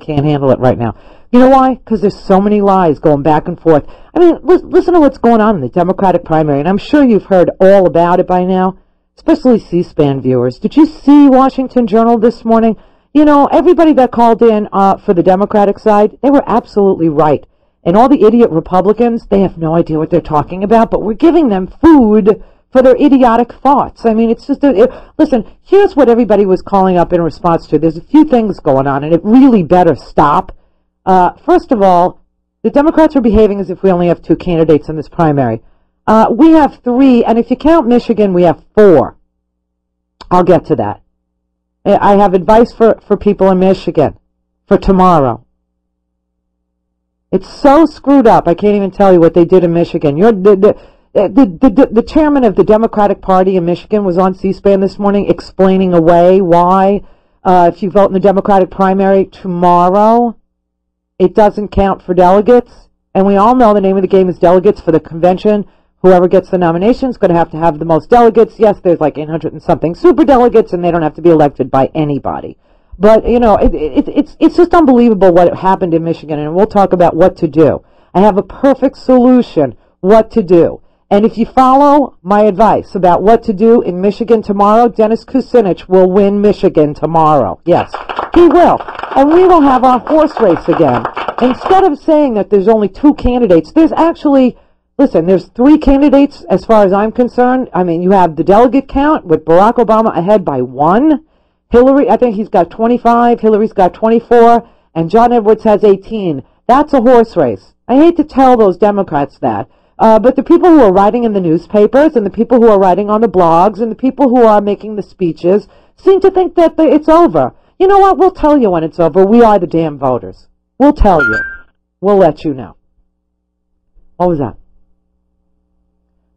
I can't handle it right now. You know why? Because there's so many lies going back and forth. I mean, listen to what's going on in the Democratic primary, and I'm sure you've heard all about it by now, especially C-SPAN viewers. Did you see Washington Journal this morning? You know, everybody that called in for the Democratic side, they were absolutely right. And all the idiot Republicans, they have no idea what they're talking about, but we're giving them food for their idiotic thoughts. I mean, it's just, listen, here's what everybody was calling up in response to. There's a few things going on, and it really better stop. First of all, the Democrats are behaving as if we only have 2 candidates in this primary. We have 3, and if you count Michigan, we have 4. I'll get to that. I have advice for people in Michigan for tomorrow. It's so screwed up, I can't even tell you what they did in Michigan. The chairman of the Democratic Party in Michigan was on C-SPAN this morning explaining away why, if you vote in the Democratic primary tomorrow, it doesn't count for delegates. And we all know the name of the game is delegates for the convention. Whoever gets the nomination is going to have the most delegates. Yes, there's like 800 and something super delegates, and they don't have to be elected by anybody. But, you know, it's just unbelievable what happened in Michigan, and we'll talk about what to do. I have a perfect solution what to do. And if you follow my advice about what to do in Michigan tomorrow, Dennis Kucinich will win Michigan tomorrow. Yes, he will. And we will have our horse race again. Instead of saying that there's only 2 candidates, there's actually, listen, there's 3 candidates as far as I'm concerned. I mean, you have the delegate count with Barack Obama ahead by 1. Hillary, I think he's got 25. Hillary's got 24. And John Edwards has 18. That's a horse race. I hate to tell those Democrats that. But the people who are writing in the newspapers and the people who are writing on the blogs and the people who are making the speeches seem to think that it's over. You know what? We'll tell you when it's over. We are the damn voters. We'll tell you. We'll let you know. What was that?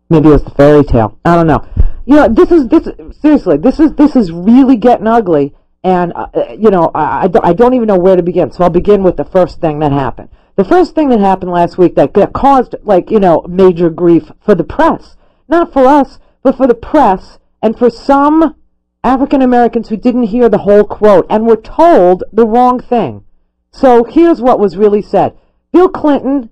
Maybe it was the fairy tale. I don't know. You know, seriously, this is really getting ugly. And, you know, I don't even know where to begin. So I'll begin with the first thing that happened. The first thing that happened last week that caused, like, you know, major grief for the press. Not for us, but for the press and for some African Americans who didn't hear the whole quote and were told the wrong thing. So here's what was really said. Bill Clinton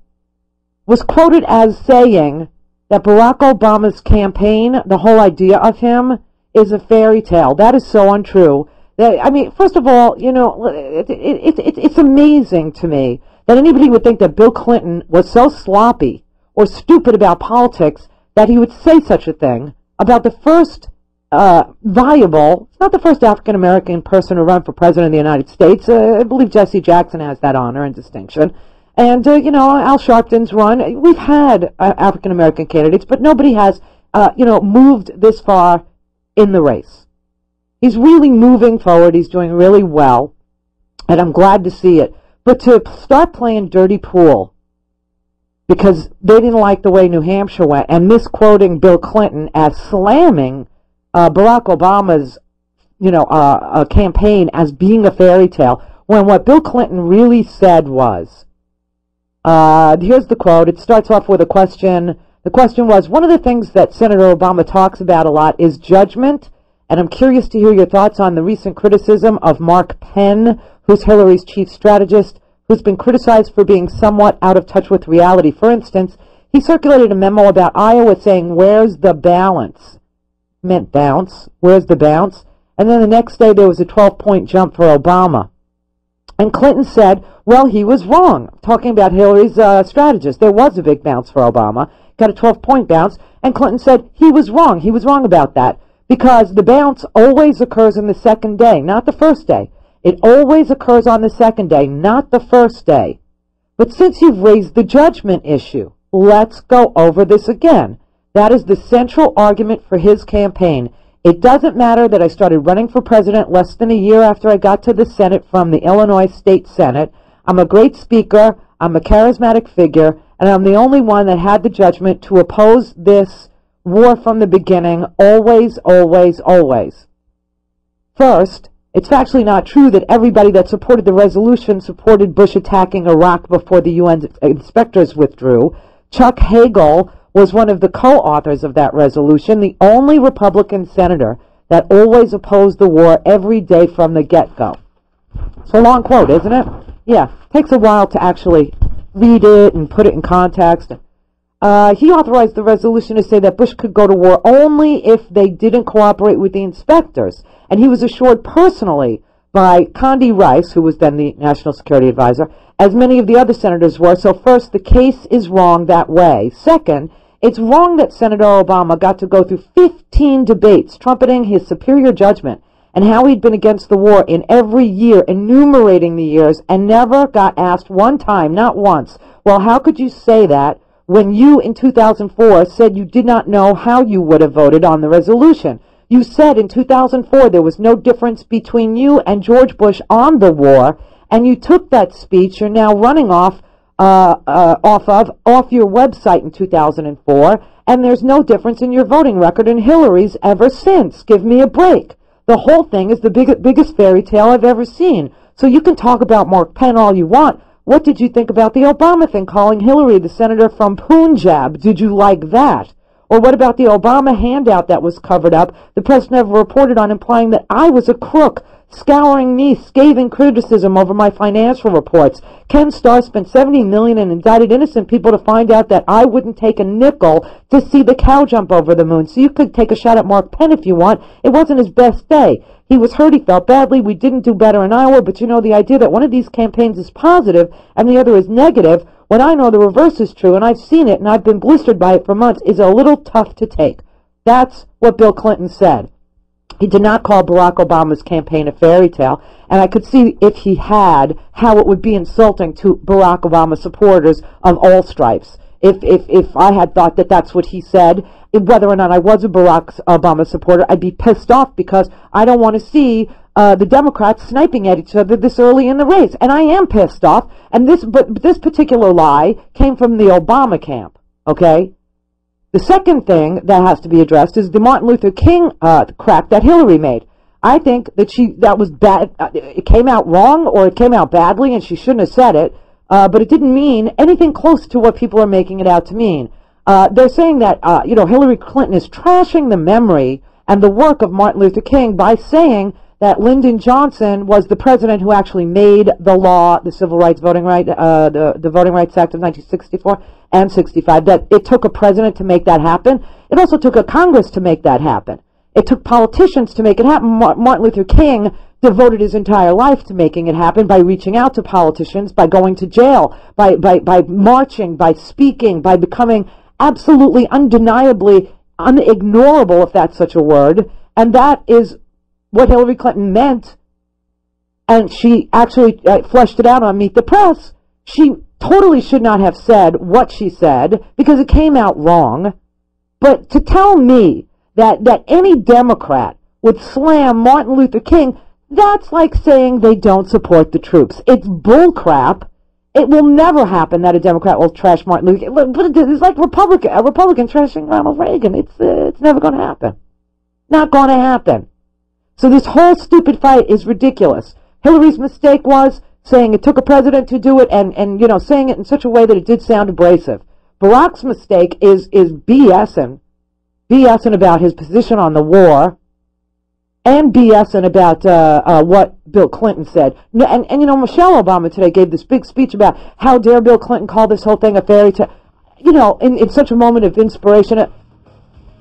was quoted as saying that Barack Obama's campaign, the whole idea of him, is a fairy tale. That is so untrue. I mean, first of all, you know, it's amazing to me that anybody would think that Bill Clinton was so sloppy or stupid about politics that he would say such a thing about the first viable, it's not the first African-American person to run for president of the United States. I believe Jesse Jackson has that honor and distinction. And, you know, Al Sharpton's run. We've had African-American candidates, but nobody has, you know, moved this far in the race. He's really moving forward. He's doing really well, and I'm glad to see it. But to start playing dirty pool because they didn't like the way New Hampshire went and misquoting Bill Clinton as slamming Barack Obama's, you know, campaign as being a fairy tale, when what Bill Clinton really said was, here's the quote. It starts off with a question. The question was, one of the things that Senator Obama talks about a lot is judgment, and I'm curious to hear your thoughts on the recent criticism of Mark Penn, who's Hillary's chief strategist, who's been criticized for being somewhat out of touch with reality. For instance, he circulated a memo about Iowa saying, where's the balance? Meant bounce. Where's the bounce? And then the next day there was a 12-point jump for Obama. And Clinton said, well, he was wrong. Talking about Hillary's strategist. There was a big bounce for Obama. Got a 12-point bounce. And Clinton said he was wrong. He was wrong about that. Because the bounce always occurs in the second day, not the first day. It always occurs on the second day, not the first day. But since you've raised the judgment issue, let's go over this again. That is the central argument for his campaign. It doesn't matter that I started running for president less than a year after I got to the Senate from the Illinois State Senate. I'm a great speaker, I'm a charismatic figure, and I'm the only one that had the judgment to oppose this war from the beginning, always, always, always. First, it's actually not true that everybody that supported the resolution supported Bush attacking Iraq before the UN inspectors withdrew. Chuck Hagel was one of the co-authors of that resolution, the only Republican senator that always opposed the war every day from the get-go. It's a long quote, isn't it? Yeah, takes a while to actually read it and put it in context. He authorized the resolution to say that Bush could go to war only if they didn't cooperate with the inspectors. And he was assured personally by Condi Rice, who was then the National Security Advisor, as many of the other senators were. So first, the case is wrong that way. Second, it's wrong that Senator Obama got to go through 15 debates trumpeting his superior judgment and how he'd been against the war in every year, enumerating the years, and never got asked one time, not once, well, how could you say that when you, in 2004, said you did not know how you would have voted on the resolution? You said in 2004 there was no difference between you and George Bush on the war, and you took that speech you're now running off your website in 2004, and there's no difference in your voting record in Hillary's ever since. Give me a break. The whole thing is the biggest fairy tale I've ever seen. So you can talk about Mark Penn all you want. What did you think about the Obama thing, calling Hillary the senator from Punjab? Did you like that? Or what about the Obama handout that was covered up? The press never reported on, implying that I was a crook, scouring me scathing criticism over my financial reports. Ken Starr spent $70 million and indicted innocent people to find out that I wouldn't take a nickel to see the cow jump over the moon. So you could take a shot at Mark Penn if you want. It wasn't his best day. He was hurt, he felt badly, we didn't do better in Iowa, but you know, the idea that one of these campaigns is positive and the other is negative, when I know the reverse is true, and I've seen it, and I've been blistered by it for months, is a little tough to take. That's what Bill Clinton said. He did not call Barack Obama's campaign a fairy tale, and I could see, if he had, how it would be insulting to Barack Obama supporters of all stripes. If I had thought that that's what he said, whether or not I was a Barack Obama supporter, I'd be pissed off because I don't want to see the Democrats sniping at each other this early in the race. And I am pissed off. And but this particular lie came from the Obama camp, okay? The second thing that has to be addressed is the Martin Luther King crack that Hillary made. I think that was bad. It came out wrong, or it came out badly, and she shouldn't have said it. But it didn't mean anything close to what people are making it out to mean. They're saying that, Hillary Clinton is trashing the memory and the work of Martin Luther King by saying that Lyndon Johnson was the president who actually made the law, the Civil Rights Voting Right, the Voting Rights Act of 1964 and 65, that it took a president to make that happen. It also took a Congress to make that happen. It took politicians to make it happen. Martin Luther King devoted his entire life to making it happen by reaching out to politicians, by going to jail, by marching, by speaking, by becoming absolutely undeniably unignorable, if that's such a word. And that is what Hillary Clinton meant. And she actually fleshed it out on Meet the Press. She totally should not have said what she said because it came out wrong. But to tell me that any Democrat would slam Martin Luther King, that's like saying they don't support the troops. It's bullcrap. It will never happen that a Democrat will trash Martin Luther King. But it's like a Republican trashing Ronald Reagan. It's never going to happen. Not going to happen. So this whole stupid fight is ridiculous. Hillary's mistake was saying it took a president to do it, and saying it in such a way that it did sound abrasive. Barack's mistake is BSing about his position on the war, and BSing about what Bill Clinton said. And Michelle Obama today gave this big speech about how dare Bill Clinton call this whole thing a fairy tale. In such a moment of inspiration.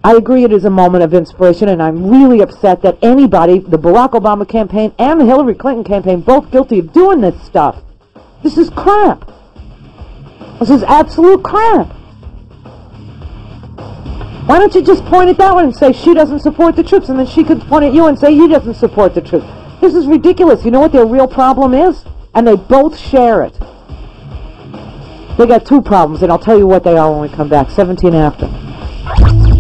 I agree it is a moment of inspiration, and I'm really upset that anybody, the Barack Obama campaign and the Hillary Clinton campaign, both guilty of doing this stuff. This is crap. This is absolute crap. Why don't you just point at that one and say she doesn't support the troops, and then she could point at you and say he doesn't support the troops. This is ridiculous. You know what their real problem is? And they both share it. They got two problems, and I'll tell you what they are when we come back. 17 after.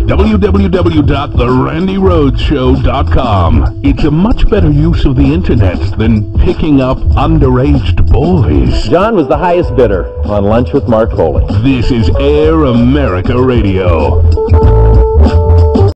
www.therandyrhodesshow.com. It's a much better use of the internet than picking up underaged boys. John was the highest bidder on Lunch with Mark Foley. This is Air America Radio.